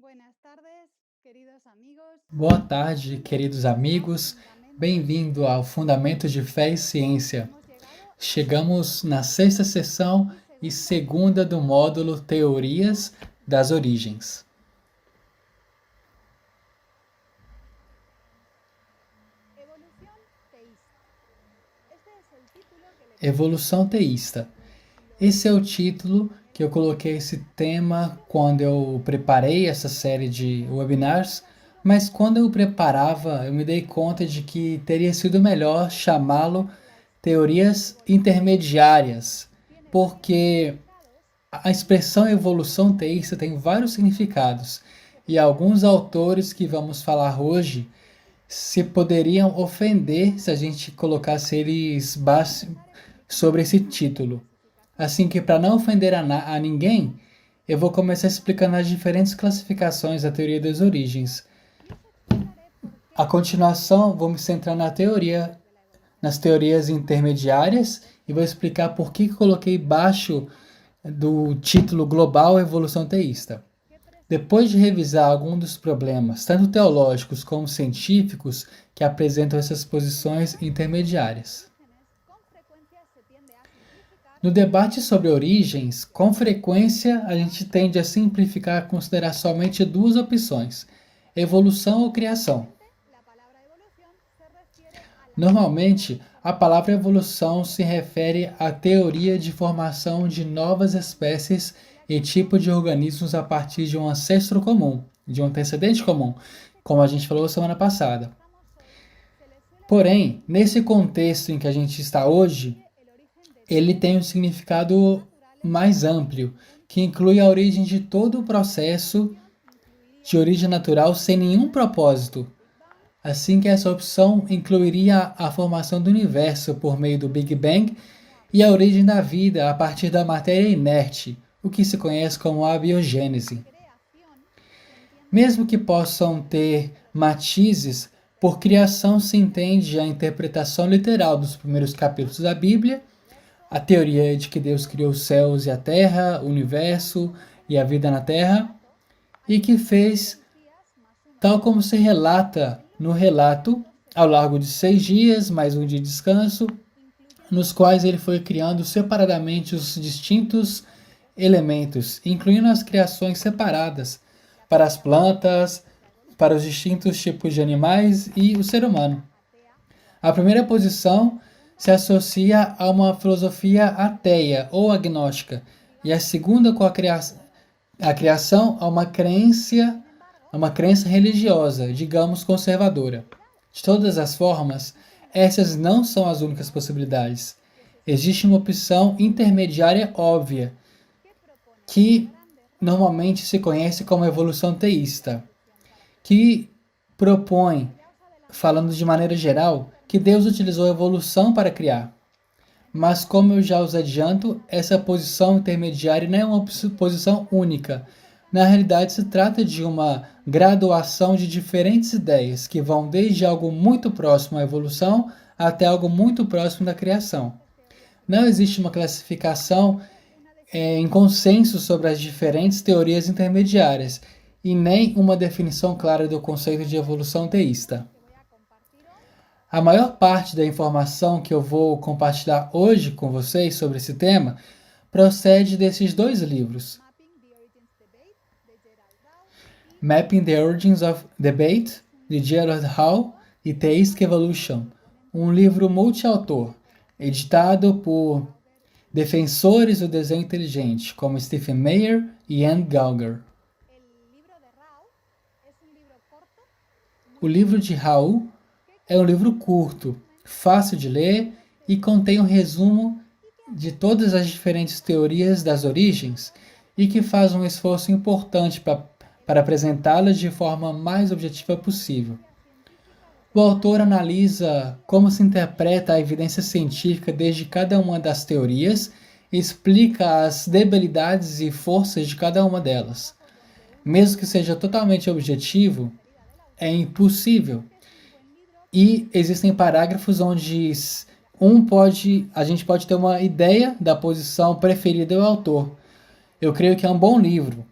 Buenas tardes, queridos amigos. Boa tarde, queridos amigos. Bem-vindo ao Fundamento de Fé e Ciência. Chegamos na sexta sessão e segunda do módulo Teorias das Origens. Evolução teísta. Esse é o título que eu coloquei esse tema quando eu preparei essa série de webinars, mas quando eu preparava, eu me dei conta de que teria sido melhor chamá-lo teorias intermediárias, porque a expressão evolução teísta tem vários significados, e alguns autores que vamos falar hoje se poderiam ofender se a gente colocasse eles sobre esse título. Assim que, para não ofender a ninguém, eu vou começar explicando as diferentes classificações da teoria das origens. A continuação, vou me centrar nas teorias intermediárias e vou explicar por que coloquei baixo do título global Evolução Teísta. Depois de revisar alguns dos problemas, tanto teológicos como científicos, que apresentam essas posições intermediárias. No debate sobre origens, com frequência a gente tende a simplificar e considerar somente duas opções: evolução ou criação. Normalmente, a palavra evolução se refere à teoria de formação de novas espécies e tipo de organismos a partir de um ancestro comum, de um antecedente comum, como a gente falou semana passada. Porém, nesse contexto em que a gente está hoje, ele tem um significado mais amplo, que inclui a origem de todo o processo de origem natural sem nenhum propósito. Assim que essa opção incluiria a formação do universo por meio do Big Bang e a origem da vida a partir da matéria inerte, o que se conhece como abiogênese. Mesmo que possam ter matizes, por criação se entende a interpretação literal dos primeiros capítulos da Bíblia, a teoria de que Deus criou os céus e a terra, o universo e a vida na terra, e que fez, tal como se relata no relato, ao largo de 6 dias, mais um dia de descanso, nos quais ele foi criando separadamente os distintos elementos, incluindo as criações separadas para as plantas, para os distintos tipos de animais e o ser humano. A primeira posição se associa a uma filosofia ateia ou agnóstica, e a segunda com a criação a uma crença religiosa, digamos conservadora. De todas as formas, essas não são as únicas possibilidades. Existe uma opção intermediária óbvia, que normalmente se conhece como evolução teísta, que propõe, falando de maneira geral, que Deus utilizou a evolução para criar. Mas, como eu já os adianto, essa posição intermediária não é uma posição única. Na realidade, se trata de uma graduação de diferentes ideias que vão desde algo muito próximo à evolução até algo muito próximo da criação. Não existe uma classificação em consenso sobre as diferentes teorias intermediárias e nem uma definição clara do conceito de evolução teísta. A maior parte da informação que eu vou compartilhar hoje com vocês sobre esse tema procede desses dois livros: Mapping the Origins of Debate, de Gerald Hall, e Theistic Evolution, um livro multiautor, editado por defensores do desenho inteligente, como Stephen Meyer e Anne Gauger. O livro de Hall é um livro curto, fácil de ler e contém um resumo de todas as diferentes teorias das origens e que faz um esforço importante para apresentá-las de forma mais objetiva possível. O autor analisa como se interpreta a evidência científica desde cada uma das teorias e explica as debilidades e forças de cada uma delas. Mesmo que seja totalmente objetivo, é impossível. E existem parágrafos onde a gente pode ter uma ideia da posição preferida do autor. Eu creio que é um bom livro,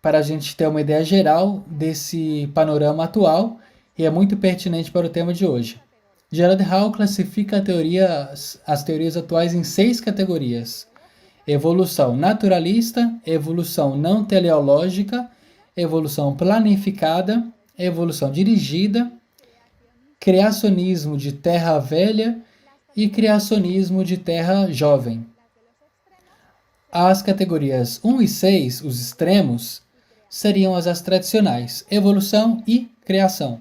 para a gente ter uma ideia geral desse panorama atual e é muito pertinente para o tema de hoje. Gerald Hall classifica as teorias atuais em 6 categorias: evolução naturalista, evolução não teleológica, evolução planificada, evolução dirigida, criacionismo de terra velha e criacionismo de terra jovem. As categorias 1 e 6, os extremos, seriam as tradicionais, evolução e criação.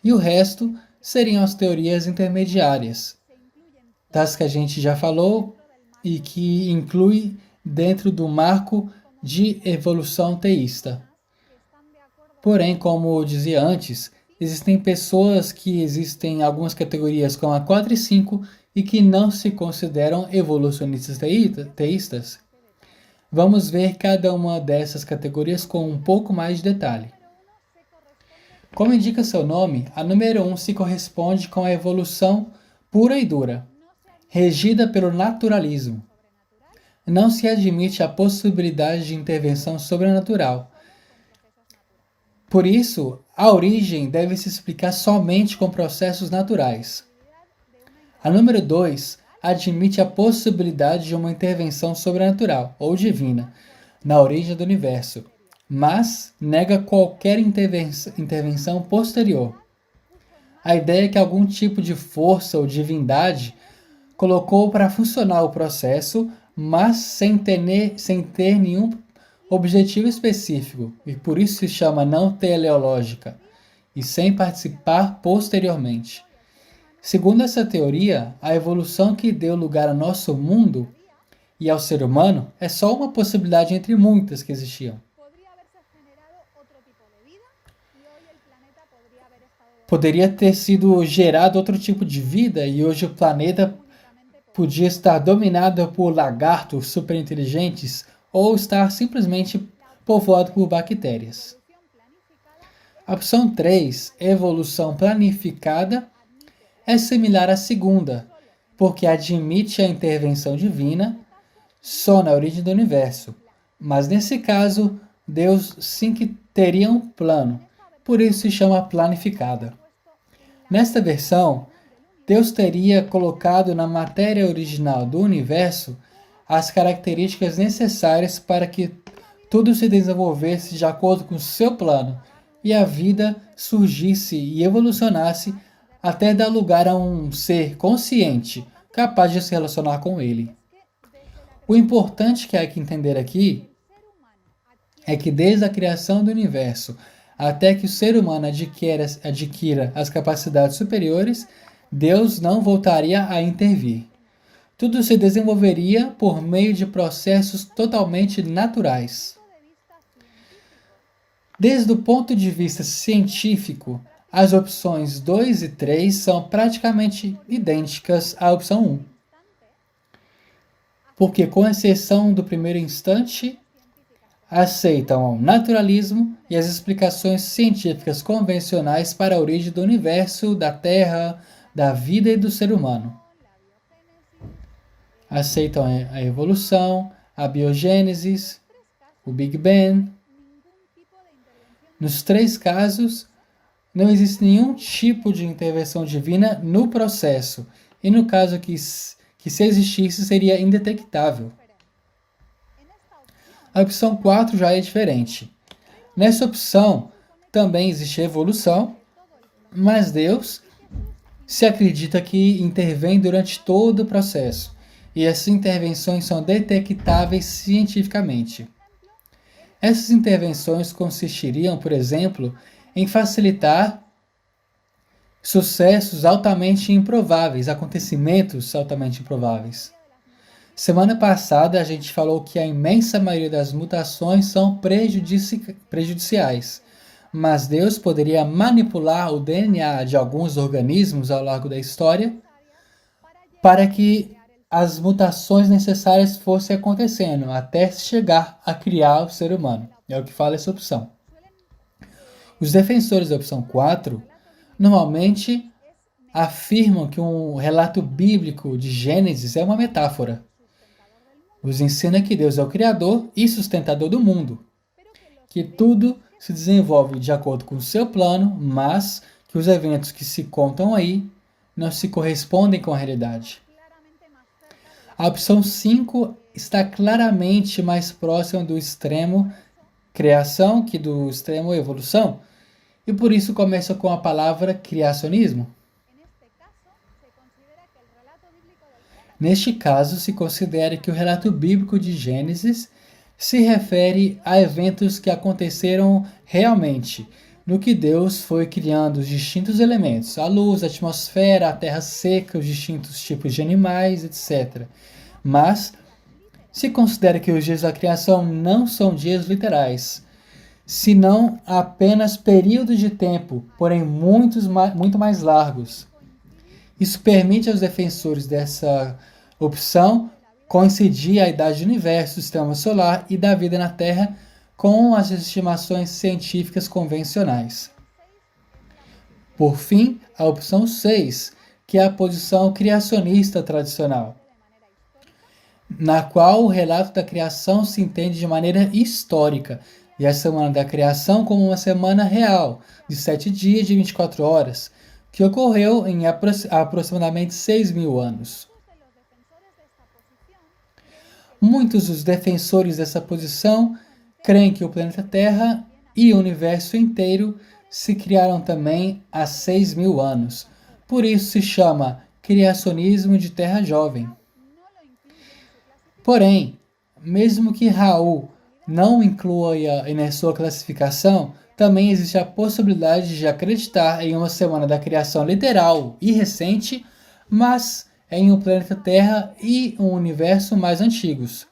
E o resto seriam as teorias intermediárias, das que a gente já falou e que inclui dentro do marco de evolução teísta. Porém, como eu dizia antes, existem pessoas que existem algumas categorias como a 4 e 5 e que não se consideram evolucionistas teístas. Vamos ver cada uma dessas categorias com um pouco mais de detalhe. Como indica seu nome, a número 1 se corresponde com a evolução pura e dura, regida pelo naturalismo. Não se admite a possibilidade de intervenção sobrenatural. Por isso, a origem deve se explicar somente com processos naturais. A número 2 admite a possibilidade de uma intervenção sobrenatural ou divina na origem do universo, mas nega qualquer intervenção posterior. A ideia é que algum tipo de força ou divindade colocou para funcionar o processo, mas sem ter nenhum objetivo específico, e por isso se chama não teleológica, e sem participar posteriormente. Segundo essa teoria, a evolução que deu lugar ao nosso mundo e ao ser humano é só uma possibilidade entre muitas que existiam. Poderia ter sido gerado outro tipo de vida e hoje o planeta podia estar dominado por lagartos superinteligentes ou estar simplesmente povoado por bactérias. A opção 3, evolução planificada, é similar à segunda, porque admite a intervenção divina só na origem do universo. Mas nesse caso, Deus sim que teria um plano, por isso se chama planificada. Nesta versão, Deus teria colocado na matéria original do universo as características necessárias para que tudo se desenvolvesse de acordo com o seu plano e a vida surgisse e evolucionasse até dar lugar a um ser consciente, capaz de se relacionar com ele. O importante que há que entender aqui é que desde a criação do universo até que o ser humano adquira as capacidades superiores, Deus não voltaria a intervir. Tudo se desenvolveria por meio de processos totalmente naturais. Desde o ponto de vista científico, as opções 2 e 3 são praticamente idênticas à opção 1. Porque, com exceção do primeiro instante, aceitam o naturalismo e as explicações científicas convencionais para a origem do universo, da Terra, da vida e do ser humano. Aceitam a evolução, a biogênese, o Big Bang. Nos 3 casos, não existe nenhum tipo de intervenção divina no processo, e no caso que se existisse seria indetectável. A opção 4 já é diferente. Nessa opção também existe evolução, mas Deus se acredita que intervém durante todo o processo, e essas intervenções são detectáveis cientificamente. Essas intervenções consistiriam, por exemplo, em facilitar sucessos altamente improváveis, acontecimentos altamente improváveis. Semana passada a gente falou que a imensa maioria das mutações são prejudiciais, mas Deus poderia manipular o DNA de alguns organismos ao longo da história para que as mutações necessárias fossem acontecendo até chegar a criar o ser humano. É o que fala essa opção. Os defensores da opção 4 normalmente afirmam que um relato bíblico de Gênesis é uma metáfora. Nos ensina que Deus é o Criador e sustentador do mundo, que tudo se desenvolve de acordo com o seu plano, mas que os eventos que se contam aí não se correspondem com a realidade. A opção 5 está claramente mais próxima do extremo criação que do extremo evolução, e por isso começa com a palavra criacionismo. Neste caso, se considera que o relato bíblico de Gênesis se refere a eventos que aconteceram realmente, no que Deus foi criando os distintos elementos, a luz, a atmosfera, a terra seca, os distintos tipos de animais, etc. Mas se considera que os dias da criação não são dias literais, senão apenas períodos de tempo, porém muito mais largos. Isso permite aos defensores dessa opção coincidir a idade do universo, do sistema solar e da vida na Terra com as estimações científicas convencionais. Por fim, a opção 6, que é a posição criacionista tradicional, na qual o relato da criação se entende de maneira histórica, e a semana da criação como uma semana real, de 7 dias de 24 horas, que ocorreu em aproximadamente 6.000 anos. Muitos dos defensores dessa posição creem que o planeta Terra e o universo inteiro se criaram também há 6.000 anos. Por isso se chama criacionismo de Terra Jovem. Porém, mesmo que Raul não inclua em sua classificação, também existe a possibilidade de acreditar em uma semana da criação literal e recente, mas em um planeta Terra e um universo mais antigos.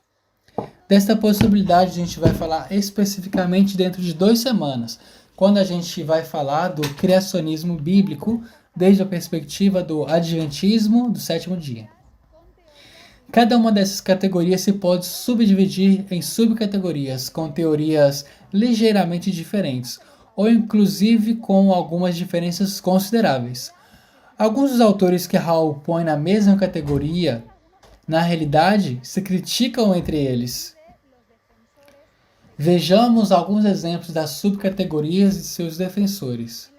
Desta possibilidade a gente vai falar especificamente dentro de 2 semanas, quando a gente vai falar do criacionismo bíblico desde a perspectiva do adventismo do 7º dia. Cada uma dessas categorias se pode subdividir em subcategorias com teorias ligeiramente diferentes, ou inclusive com algumas diferenças consideráveis. Alguns dos autores que Raul põe na mesma categoria, na realidade, se criticam entre eles. Vejamos alguns exemplos das subcategorias de seus defensores.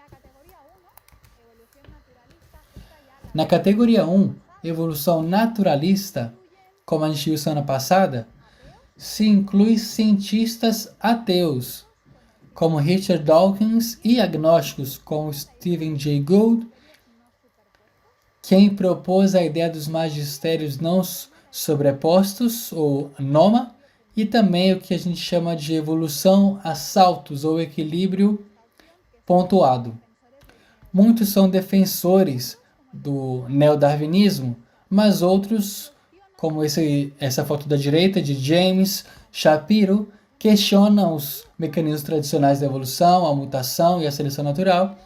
Na categoria 1, evolução naturalista, como a gente viu semana passada, se inclui cientistas ateus, como Richard Dawkins, e agnósticos, como Stephen Jay Gould, quem propôs a ideia dos magistérios não sobrepostos, ou noma, e também o que a gente chama de evolução a saltos, ou equilíbrio pontuado. Muitos são defensores do neodarwinismo, mas outros, como essa foto da direita de James Shapiro, questionam os mecanismos tradicionais da evolução, a mutação e a seleção natural,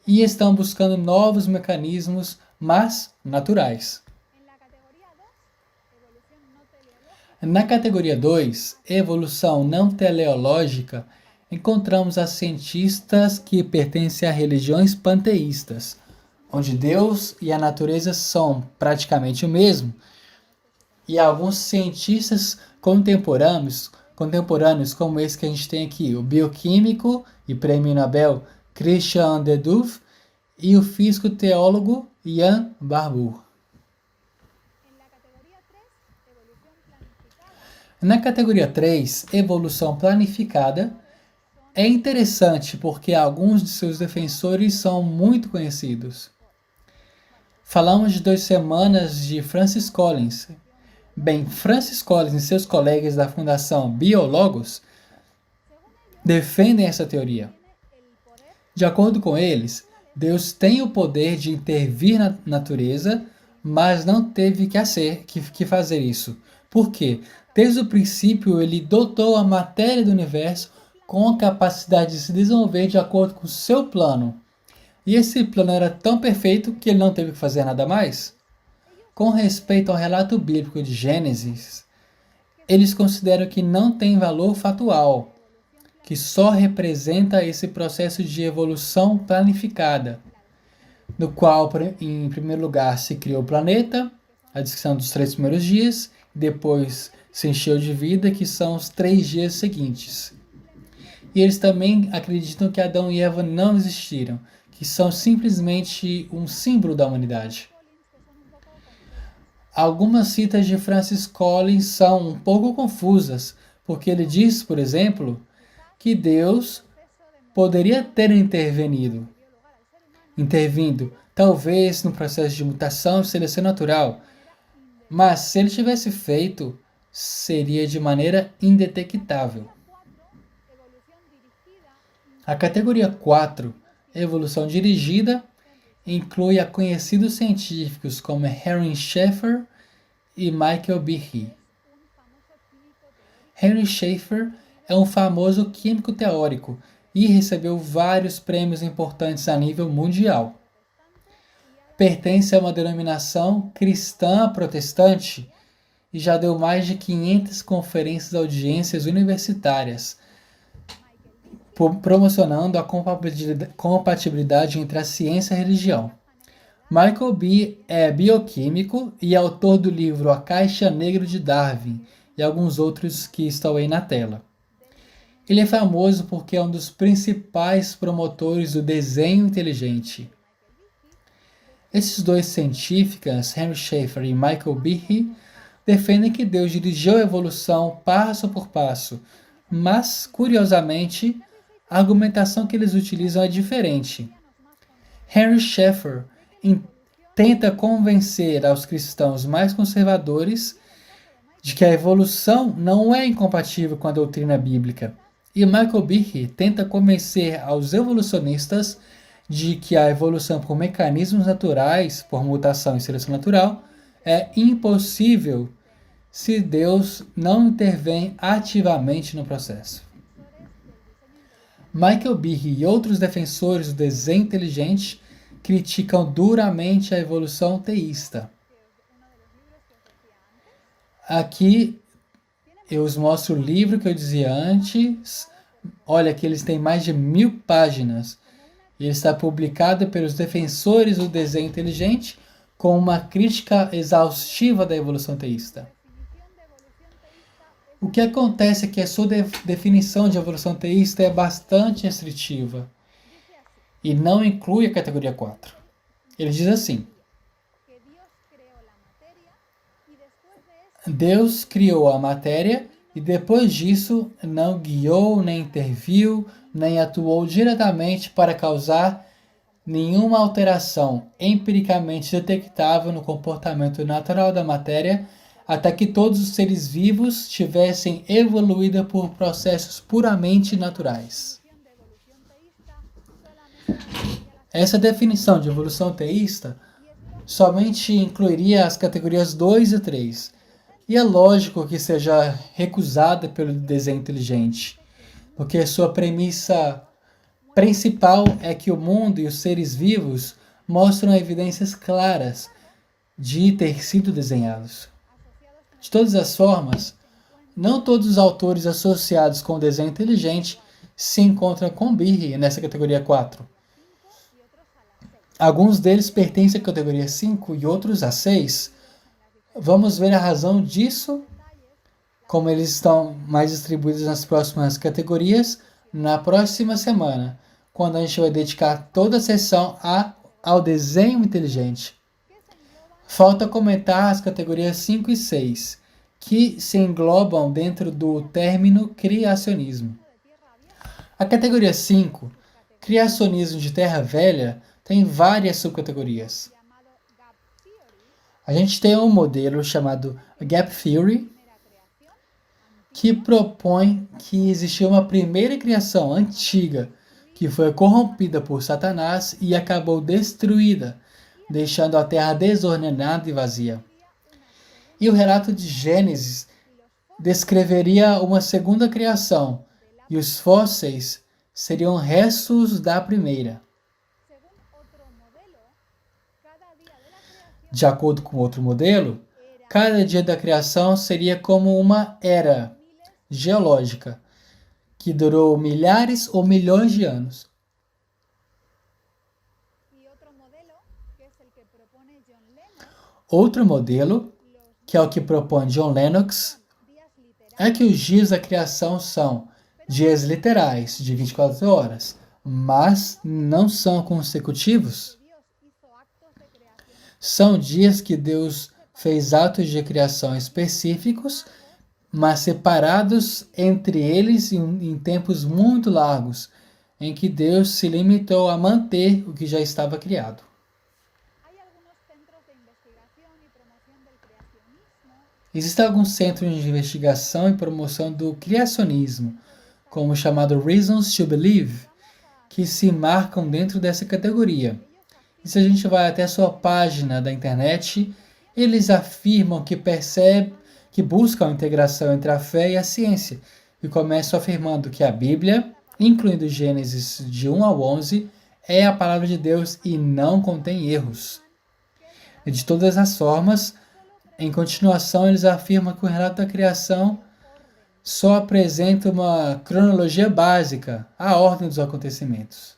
e estão buscando novos mecanismos, mas naturais. Na categoria 2, evolução não teleológica, encontramos as cientistas que pertencem a religiões panteístas, onde Deus e a natureza são praticamente o mesmo, e alguns cientistas contemporâneos, como esse que a gente tem aqui, o bioquímico e prêmio Nobel Christian de Duve e o físico teólogo Jan Barbour. Na categoria 3, evolução planificada, é interessante porque alguns de seus defensores são muito conhecidos. Falamos de 2 semanas de Francis Collins. Bem, Francis Collins e seus colegas da Fundação Biologos defendem essa teoria. De acordo com eles, Deus tem o poder de intervir na natureza, mas não teve que fazer isso. Por quê? Desde o princípio, ele dotou a matéria do universo com a capacidade de se desenvolver de acordo com o seu plano. E esse plano era tão perfeito que ele não teve que fazer nada mais. Com respeito ao relato bíblico de Gênesis, eles consideram que não tem valor fatual, que só representa esse processo de evolução planificada, no qual, em primeiro lugar, se criou o planeta, a descrição dos 3 primeiros dias, depois se encheu de vida, que são os 3 dias seguintes. E eles também acreditam que Adão e Eva não existiram, que são simplesmente um símbolo da humanidade. Algumas citas de Francis Collins são um pouco confusas, porque ele diz, por exemplo, que Deus poderia ter intervindo, talvez no processo de mutação e seleção natural, mas se ele tivesse feito, seria de maneira indetectável. A categoria 4, evolução dirigida, inclui a conhecidos científicos como Henry Schaeffer e Michael Behe. Henry Schaeffer é um famoso químico teórico e recebeu vários prêmios importantes a nível mundial. Pertence a uma denominação cristã protestante e já deu mais de 500 conferências e audiências universitárias, promocionando a compatibilidade entre a ciência e a religião. Michael B. é bioquímico e autor do livro A Caixa Negra de Darwin e alguns outros que estão aí na tela. Ele é famoso porque é um dos principais promotores do desenho inteligente. Esses dois cientistas, Henry Schaeffer e Michael Behe, defendem que Deus dirigiu a evolução passo por passo, mas, curiosamente, a argumentação que eles utilizam é diferente. Henry Schaeffer tenta convencer aos cristãos mais conservadores de que a evolução não é incompatível com a doutrina bíblica, e Michael Behe tenta convencer aos evolucionistas de que a evolução por mecanismos naturais, por mutação e seleção natural, é impossível se Deus não intervém ativamente no processo. Michael Behe e outros defensores do desenho inteligente criticam duramente a evolução teísta. Aqui eu os mostro o livro que eu dizia antes. Olha que eles têm mais de 1000 páginas. E ele está publicado pelos defensores do desenho inteligente com uma crítica exaustiva da evolução teísta. O que acontece é que a sua definição de evolução teísta é bastante restritiva e não inclui a categoria 4. Ele diz assim: Deus criou a matéria e depois disso não guiou, nem interviu, nem atuou diretamente para causar nenhuma alteração empiricamente detectável no comportamento natural da matéria, até que todos os seres vivos tivessem evoluído por processos puramente naturais. Essa definição de evolução teísta somente incluiria as categorias 2 e 3, e é lógico que seja recusada pelo desenho inteligente, porque sua premissa principal é que o mundo e os seres vivos mostram evidências claras de ter sido desenhados. De todas as formas, não todos os autores associados com o desenho inteligente se encontram com Behe nessa categoria 4. Alguns deles pertencem à categoria 5 e outros à 6. Vamos ver a razão disso, como eles estão mais distribuídos nas próximas categorias, na próxima semana, quando a gente vai dedicar toda a sessão ao desenho inteligente. Falta comentar as categorias 5 e 6, que se englobam dentro do término criacionismo. A categoria 5, criacionismo de Terra Velha, tem várias subcategorias. A gente tem um modelo chamado Gap Theory, que propõe que existiu uma primeira criação antiga, que foi corrompida por Satanás e acabou destruída, deixando a terra desordenada e vazia. E o relato de Gênesis descreveria uma segunda criação, e os fósseis seriam restos da primeira. De acordo com outro modelo, cada dia da criação seria como uma era geológica, que durou milhares ou milhões de anos. Outro modelo, que é o que propõe John Lennox, é que os dias da criação são dias literais de 24 horas, mas não são consecutivos. São dias que Deus fez atos de criação específicos, mas separados entre eles em tempos muito largos, em que Deus se limitou a manter o que já estava criado. Existem alguns centros de investigação e promoção do criacionismo, como o chamado Reasons to Believe, que se marcam dentro dessa categoria. E se a gente vai até a sua página da internet, eles afirmam que buscam a integração entre a fé e a ciência, e começam afirmando que a Bíblia, incluindo Gênesis de 1 ao 11, é a palavra de Deus e não contém erros. E de todas as formas, em continuação, eles afirmam que o relato da criação só apresenta uma cronologia básica, a ordem dos acontecimentos.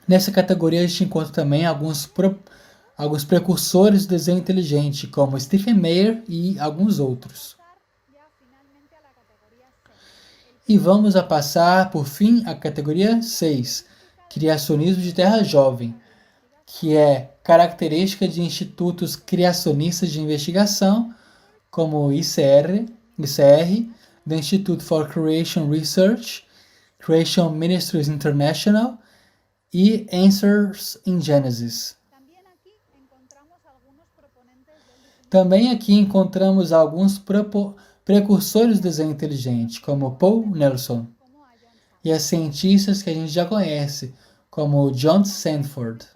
Nessa categoria a gente encontra também alguns precursores do desenho inteligente, como Stephen Meyer e alguns outros. E vamos a passar, por fim, à categoria 6, Criacionismo de Terra Jovem, que é característica de institutos criacionistas de investigação, como o ICR, do Institute for Creation Research, Creation Ministries International e Answers in Genesis. Também aqui encontramos alguns precursores do desenho inteligente, como Paul Nelson, e as cientistas que a gente já conhece, como John Sanford.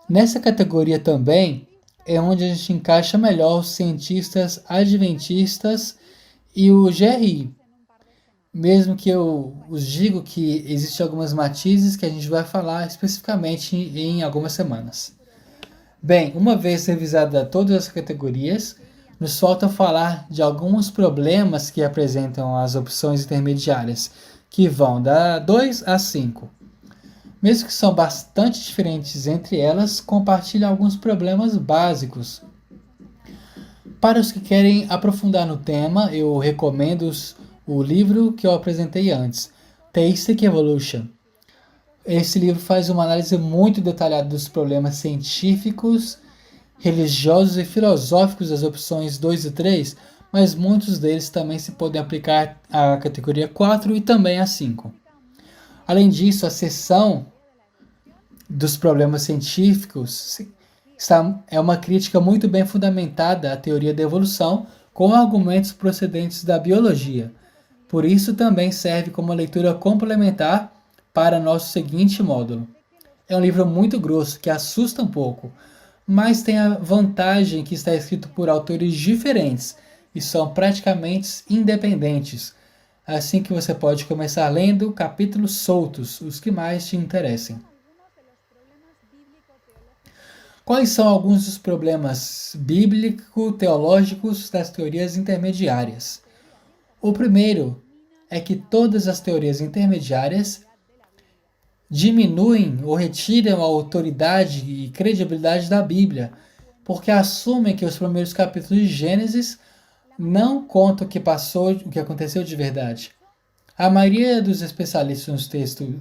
Nessa categoria também é onde a gente encaixa melhor os cientistas adventistas e o GRI. Mesmo que eu os digo que existem algumas matizes que a gente vai falar especificamente em algumas semanas. Bem, uma vez revisada todas as categorias, nos falta falar de alguns problemas que apresentam as opções intermediárias, que vão da 2 a 5. Mesmo que são bastante diferentes entre elas, compartilham alguns problemas básicos. Para os que querem aprofundar no tema, eu recomendo o livro que eu apresentei antes, Theistic Evolution. Esse livro faz uma análise muito detalhada dos problemas científicos, religiosos e filosóficos das opções 2 e 3, mas muitos deles também se podem aplicar à categoria 4 e também à 5. Além disso, a seção dos problemas científicos é uma crítica muito bem fundamentada à teoria da evolução, com argumentos procedentes da biologia. Por isso, também serve como leitura complementar para nosso seguinte módulo. É um livro muito grosso, que assusta um pouco, mas tem a vantagem que está escrito por autores diferentes e são praticamente independentes, assim que você pode começar lendo capítulos soltos, os que mais te interessem. Quais são alguns dos problemas bíblico-teológicos das teorias intermediárias? O primeiro é que todas as teorias intermediárias diminuem ou retiram a autoridade e credibilidade da Bíblia, porque assumem que os primeiros capítulos de Gênesis não contam o que aconteceu de verdade. A maioria dos especialistas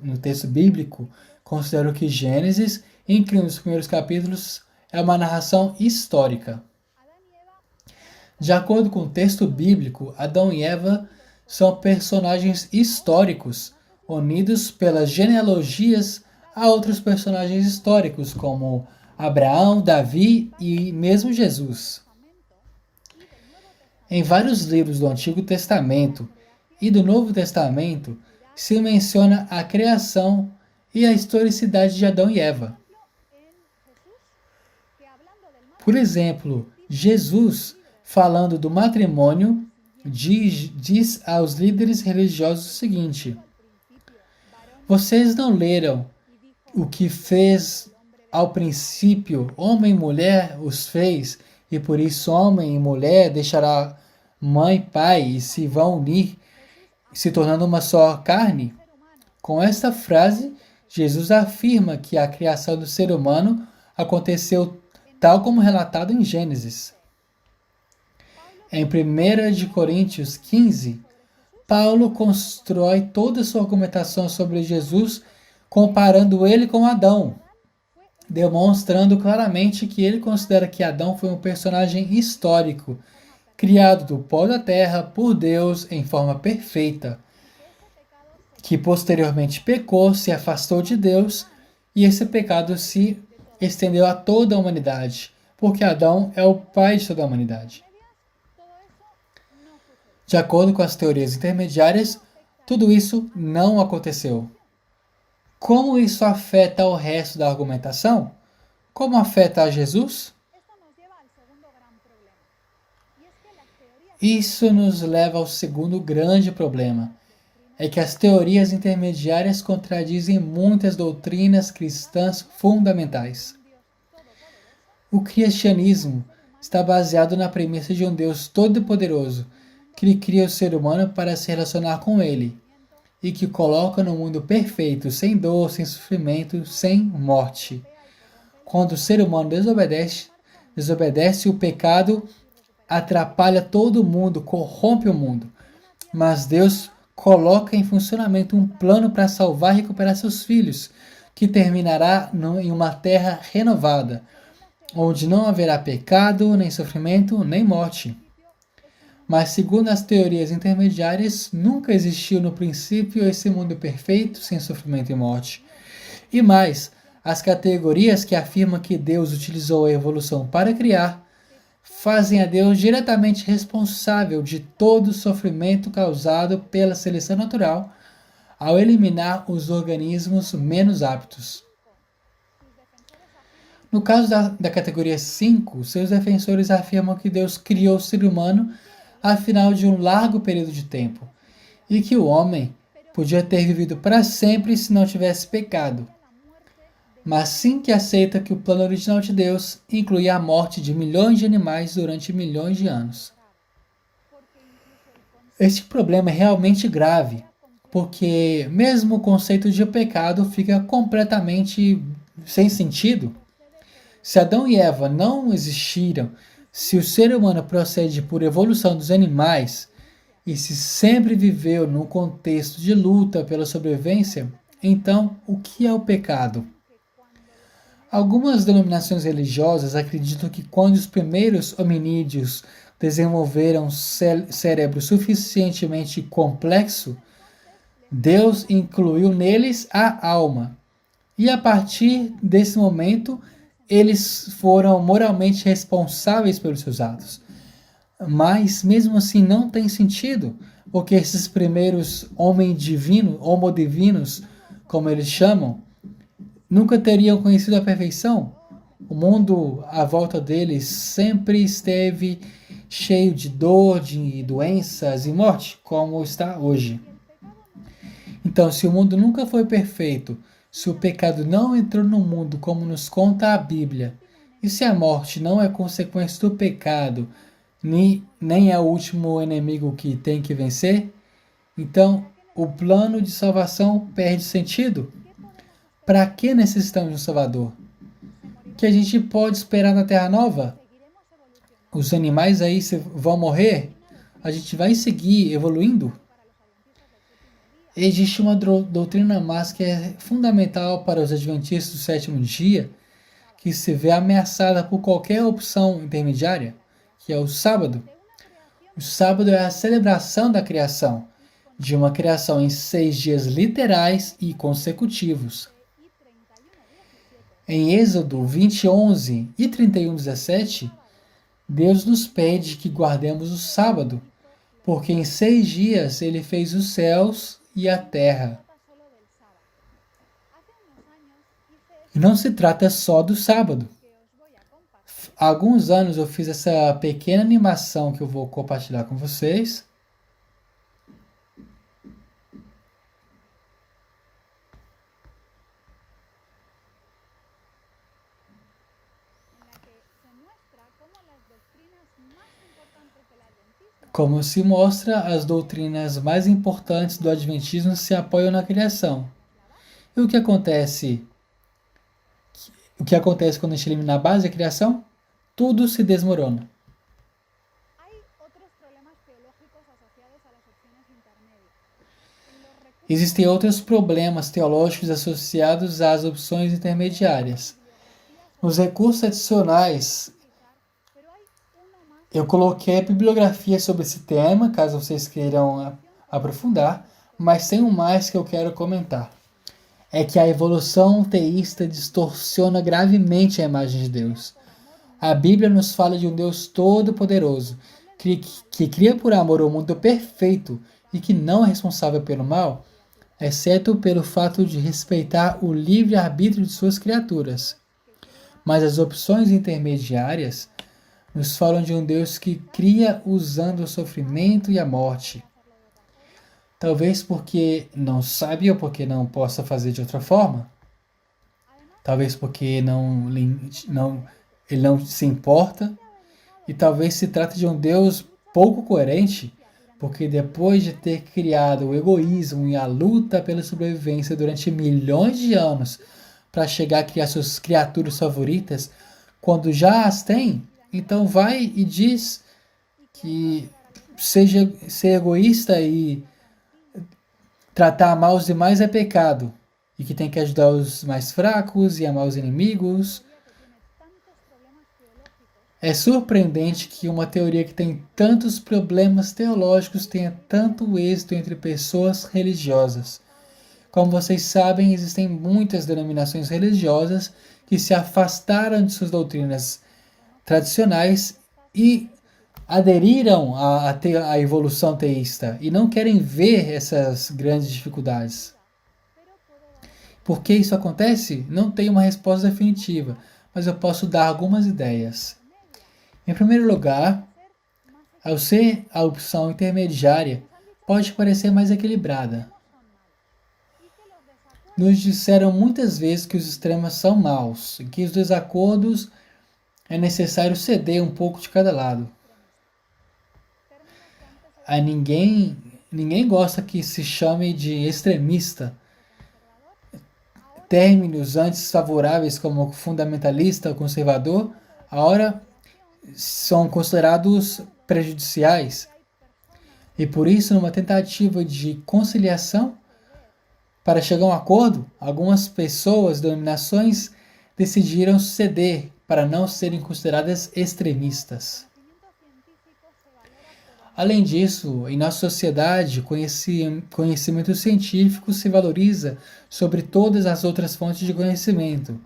no texto bíblico consideram que Gênesis, incluindo os primeiros capítulos, é uma narração histórica. De acordo com o texto bíblico, Adão e Eva são personagens históricos, unidos pelas genealogias a outros personagens históricos, como Abraão, Davi e mesmo Jesus. Em vários livros do Antigo Testamento e do Novo Testamento se menciona a criação e a historicidade de Adão e Eva. Por exemplo, Jesus, falando do matrimônio, diz aos líderes religiosos o seguinte: vocês não leram o que fez ao princípio, homem e mulher os fez, e por isso homem e mulher deixará mãe e pai e se vão unir, se tornando uma só carne? Com esta frase, Jesus afirma que a criação do ser humano aconteceu tal como relatado em Gênesis. Em 1 de Coríntios 15, Paulo constrói toda a sua argumentação sobre Jesus comparando ele com Adão, demonstrando claramente que ele considera que Adão foi um personagem histórico, criado do pó da terra por Deus em forma perfeita, que posteriormente pecou, se afastou de Deus, e esse pecado se estendeu a toda a humanidade, porque Adão é o pai de toda a humanidade. De acordo com as teorias intermediárias, tudo isso não aconteceu. Como isso afeta o resto da argumentação? Como afeta a Jesus? Isso nos leva ao segundo grande problema. É que as teorias intermediárias contradizem muitas doutrinas cristãs fundamentais. O cristianismo está baseado na premissa de um Deus todo-poderoso, que cria o ser humano para se relacionar com ele, e que coloca no mundo perfeito, sem dor, sem sofrimento, sem morte. Quando o ser humano desobedece, o pecado atrapalha todo mundo, corrompe o mundo. Mas Deus coloca em funcionamento um plano para salvar e recuperar seus filhos, que terminará em uma terra renovada, onde não haverá pecado, nem sofrimento, nem morte. Mas, segundo as teorias intermediárias, nunca existiu no princípio esse mundo perfeito, sem sofrimento e morte. E mais, as categorias que afirmam que Deus utilizou a evolução para criar fazem a Deus diretamente responsável de todo o sofrimento causado pela seleção natural ao eliminar os organismos menos aptos. No caso da categoria 5, seus defensores afirmam que Deus criou o ser humano ao final de um largo período de tempo, e que o homem podia ter vivido para sempre se não tivesse pecado. Mas sim que aceita que o plano original de Deus incluía a morte de milhões de animais durante milhões de anos. Este problema é realmente grave, porque mesmo o conceito de pecado fica completamente sem sentido. Se Adão e Eva não existiram, se o ser humano procede por evolução dos animais e se sempre viveu num contexto de luta pela sobrevivência, então o que é o pecado? Algumas denominações religiosas acreditam que quando os primeiros hominídeos desenvolveram cérebro suficientemente complexo, Deus incluiu neles a alma. E a partir desse momento, eles foram moralmente responsáveis pelos seus atos. Mas, mesmo assim, não tem sentido, porque esses primeiros homo divinos, como eles chamam, nunca teriam conhecido a perfeição. O mundo à volta deles sempre esteve cheio de dor, de doenças e morte, como está hoje. Então, se o mundo nunca foi perfeito, se o pecado não entrou no mundo como nos conta a Bíblia, e se a morte não é consequência do pecado, nem é o último inimigo que tem que vencer, então o plano de salvação perde sentido. Para que necessitamos de um Salvador? Que a gente pode esperar na Terra Nova? Os animais aí vão morrer? A gente vai seguir evoluindo? Existe uma doutrina mais que é fundamental para os adventistas do sétimo dia, que se vê ameaçada por qualquer opção intermediária, que é o sábado. O sábado é a celebração da criação, de uma criação em 6 dias literais e consecutivos. Em Êxodo 20:11 e 31:17, Deus nos pede que guardemos o sábado, porque em 6 dias ele fez os céus e a terra. E não se trata só do sábado. Há alguns anos eu fiz essa pequena animação que eu vou compartilhar com vocês. Como se mostra, as doutrinas mais importantes do Adventismo se apoiam na criação. E o que acontece? O que acontece quando a gente elimina a base da criação? tudo se desmorona. Existem outros problemas teológicos associados às opções intermediárias. Nos recursos adicionais, eu coloquei a bibliografia sobre esse tema, caso vocês queiram aprofundar, mas tem um mais que eu quero comentar. É que a evolução teísta distorciona gravemente a imagem de Deus. A Bíblia nos fala de um Deus todo-poderoso, que cria por amor o mundo perfeito e que não é responsável pelo mal, exceto pelo fato de respeitar o livre-arbítrio de suas criaturas. Mas as opções intermediárias nos falam de um Deus que cria usando o sofrimento e a morte. Talvez porque não sabe ou porque não possa fazer de outra forma. Talvez porque ele não se importa. E talvez se trate de um Deus pouco coerente, porque depois de ter criado o egoísmo e a luta pela sobrevivência durante milhões de anos para chegar a criar suas criaturas favoritas, quando já as tem, então vai e diz que ser egoísta e tratar mal os demais é pecado, e que tem que ajudar os mais fracos e amar os inimigos. É surpreendente que uma teoria que tem tantos problemas teológicos tenha tanto êxito entre pessoas religiosas. Como vocês sabem, existem muitas denominações religiosas que se afastaram de suas doutrinas tradicionais e aderiram à evolução teísta e não querem ver essas grandes dificuldades. Por que isso acontece? Não tenho uma resposta definitiva, mas eu posso dar algumas ideias. Em primeiro lugar, ao ser a opção intermediária, pode parecer mais equilibrada. Nos disseram muitas vezes que os extremos são maus e que os desacordos é necessário ceder um pouco de cada lado. Ninguém gosta que se chame de extremista. Términos antes favoráveis como fundamentalista ou conservador, agora são considerados prejudiciais. E por isso, numa tentativa de conciliação, para chegar a um acordo, algumas pessoas, denominações, decidiram ceder para não serem consideradas extremistas. Além disso, em nossa sociedade, conhecimento científico se valoriza sobre todas as outras fontes de conhecimento.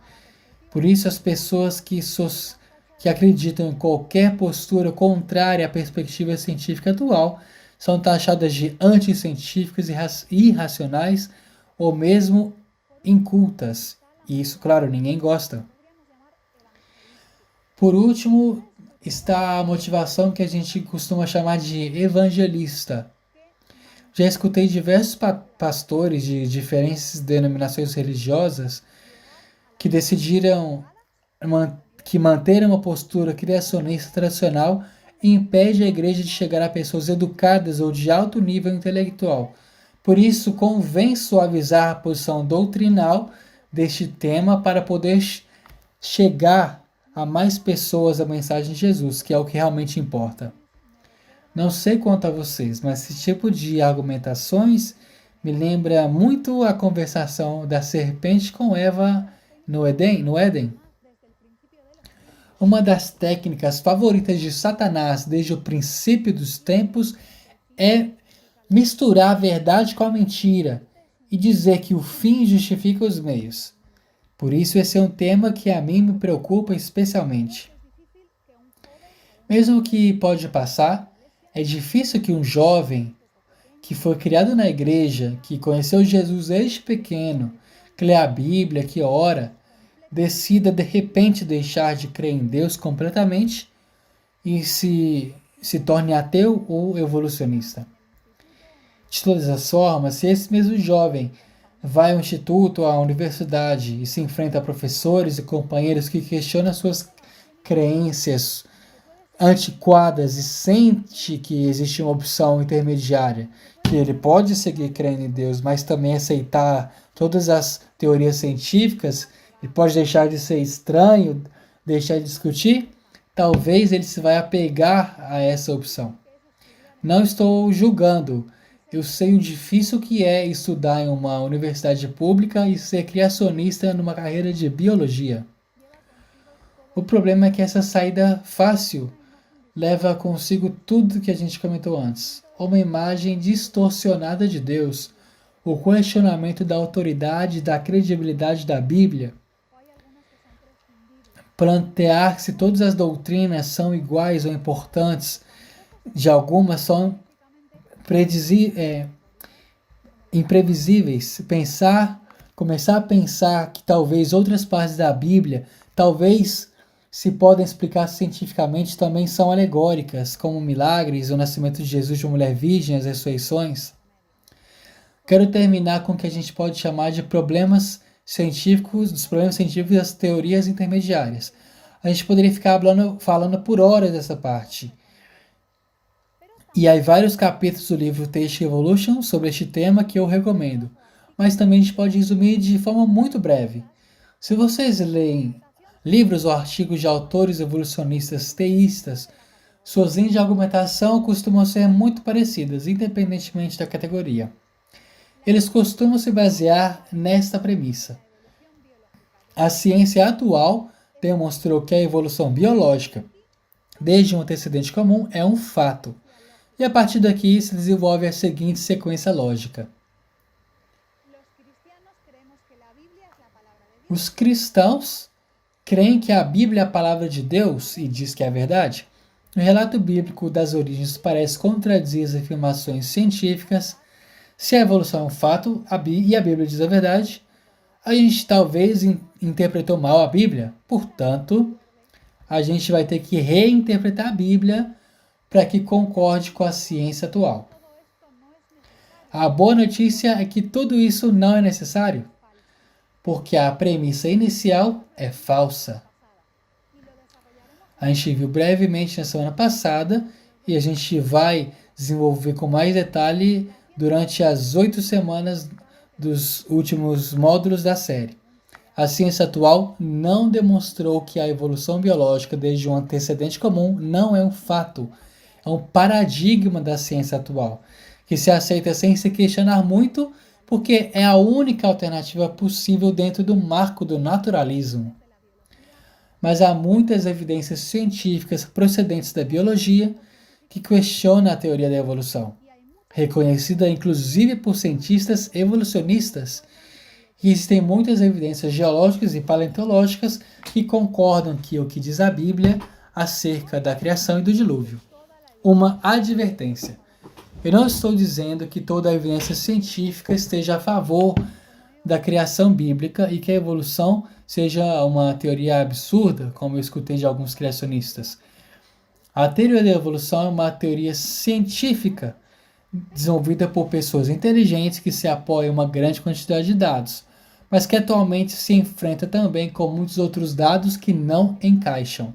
Por isso, as pessoas que acreditam em qualquer postura contrária à perspectiva científica atual são taxadas de anticientíficas e irracionais ou mesmo incultas. E isso, claro, ninguém gosta. Por último, está a motivação que a gente costuma chamar de evangelista. Já escutei diversos pastores de diferentes denominações religiosas que decidiram que manter uma postura criacionista tradicional impede a igreja de chegar a pessoas educadas ou de alto nível intelectual. Por isso, convém suavizar a posição doutrinal deste tema para poder chegar a mais pessoas a mensagem de Jesus, que é o que realmente importa. Não sei quanto a vocês, mas esse tipo de argumentações me lembra muito a conversação da serpente com Eva no Éden. Uma das técnicas favoritas de Satanás desde o princípio dos tempos é misturar a verdade com a mentira e dizer que o fim justifica os meios. Por isso, esse é um tema que a mim me preocupa especialmente. Mesmo que pode passar, é difícil que um jovem que foi criado na igreja, que conheceu Jesus desde pequeno, que lê a Bíblia, que ora, decida de repente deixar de crer em Deus completamente e se torne ateu ou evolucionista. De todas as formas, se esse mesmo jovem vai ao instituto, à universidade e se enfrenta a professores e companheiros que questionam suas crenças antiquadas e sente que existe uma opção intermediária, que ele pode seguir crendo em Deus, mas também aceitar todas as teorias científicas e pode deixar de ser estranho, deixar de discutir, talvez ele se vai apegar a essa opção. Não estou julgando. Eu sei o difícil que é estudar em uma universidade pública e ser criacionista numa carreira de biologia. O problema é que essa saída fácil leva consigo tudo que a gente comentou antes. Uma imagem distorcionada de Deus, o questionamento da autoridade e da credibilidade da Bíblia, plantear se todas as doutrinas são iguais ou importantes, de algumas são imprevisíveis. Começar a pensar que talvez outras partes da Bíblia, talvez se podem explicar cientificamente, também são alegóricas, como milagres, o nascimento de Jesus de uma mulher virgem, as ressurreições. Quero terminar com o que a gente pode chamar de problemas científicos, dos problemas científicos das teorias intermediárias. A gente poderia ficar falando por horas dessa parte. E há vários capítulos do livro Theistic Evolution sobre este tema que eu recomendo. Mas também a gente pode resumir de forma muito breve. Se vocês leem livros ou artigos de autores evolucionistas teístas, suas linhas de argumentação costumam ser muito parecidas, independentemente da categoria. Eles costumam se basear nesta premissa. A ciência atual demonstrou que a evolução biológica, desde um antecedente comum, é um fato. E a partir daqui se desenvolve a seguinte sequência lógica. Os cristãos creem que a Bíblia é a palavra de Deus e diz que é a verdade. O relato bíblico das origens parece contradizer as afirmações científicas. Se a evolução é um fato e a Bíblia diz a verdade, a gente talvez interpretou mal a Bíblia. Portanto, a gente vai ter que reinterpretar a Bíblia para que concorde com a ciência atual. A boa notícia é que tudo isso não é necessário, porque a premissa inicial é falsa. A gente viu brevemente na semana passada e a gente vai desenvolver com mais detalhe durante as 8 semanas dos últimos módulos da série. A ciência atual não demonstrou que a evolução biológica desde um antecedente comum não é um fato. É um paradigma da ciência atual, que se aceita sem se questionar muito, porque é a única alternativa possível dentro do marco do naturalismo. Mas há muitas evidências científicas procedentes da biologia que questionam a teoria da evolução, reconhecida inclusive por cientistas evolucionistas. E existem muitas evidências geológicas e paleontológicas que concordam que o que diz a Bíblia acerca da criação e do dilúvio. Uma advertência. Eu não estou dizendo que toda a evidência científica esteja a favor da criação bíblica e que a evolução seja uma teoria absurda, como eu escutei de alguns criacionistas. A teoria da evolução é uma teoria científica desenvolvida por pessoas inteligentes que se apoiam em uma grande quantidade de dados, mas que atualmente se enfrenta também com muitos outros dados que não encaixam.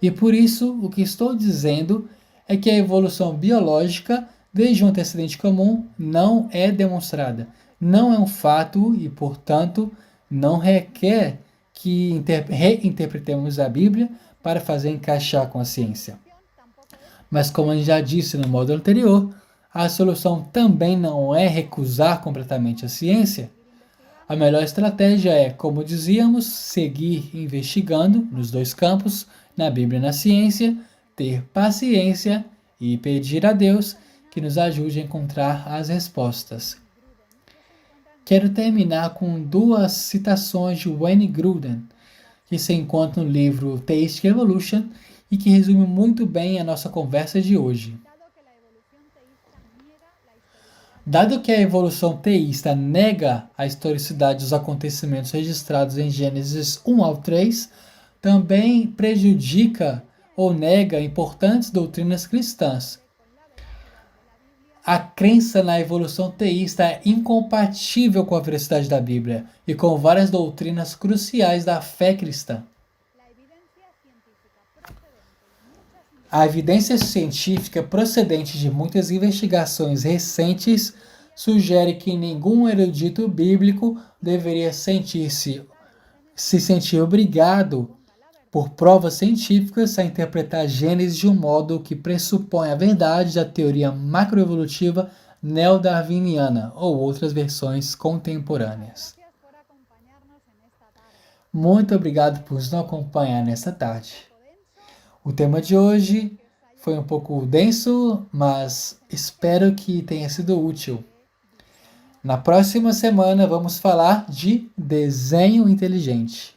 E por isso, o que estou dizendo é que a evolução biológica, desde um antecedente comum, não é demonstrada. Não é um fato e, portanto, não requer que reinterpretemos a Bíblia para fazer encaixar com a ciência. Mas, como a gente já disse no módulo anterior, a solução também não é recusar completamente a ciência. A melhor estratégia é, como dizíamos, seguir investigando nos dois campos, na Bíblia e na ciência, ter paciência e pedir a Deus que nos ajude a encontrar as respostas. Quero terminar com 2 citações de Wayne Grudem, que se encontram no livro Theistic Evolution e que resume muito bem a nossa conversa de hoje. Dado que a evolução teísta nega a historicidade dos acontecimentos registrados em Gênesis 1 ao 3, também prejudica ou nega importantes doutrinas cristãs. A crença na evolução teísta é incompatível com a veracidade da Bíblia e com várias doutrinas cruciais da fé cristã. A evidência científica procedente de muitas investigações recentes sugere que nenhum erudito bíblico deveria se sentir obrigado por provas científicas a interpretar a Gênese de um modo que pressupõe a verdade da teoria macroevolutiva neodarwiniana ou outras versões contemporâneas. Muito obrigado por nos acompanhar nesta tarde. O tema de hoje foi um pouco denso, mas espero que tenha sido útil. Na próxima semana vamos falar de desenho inteligente.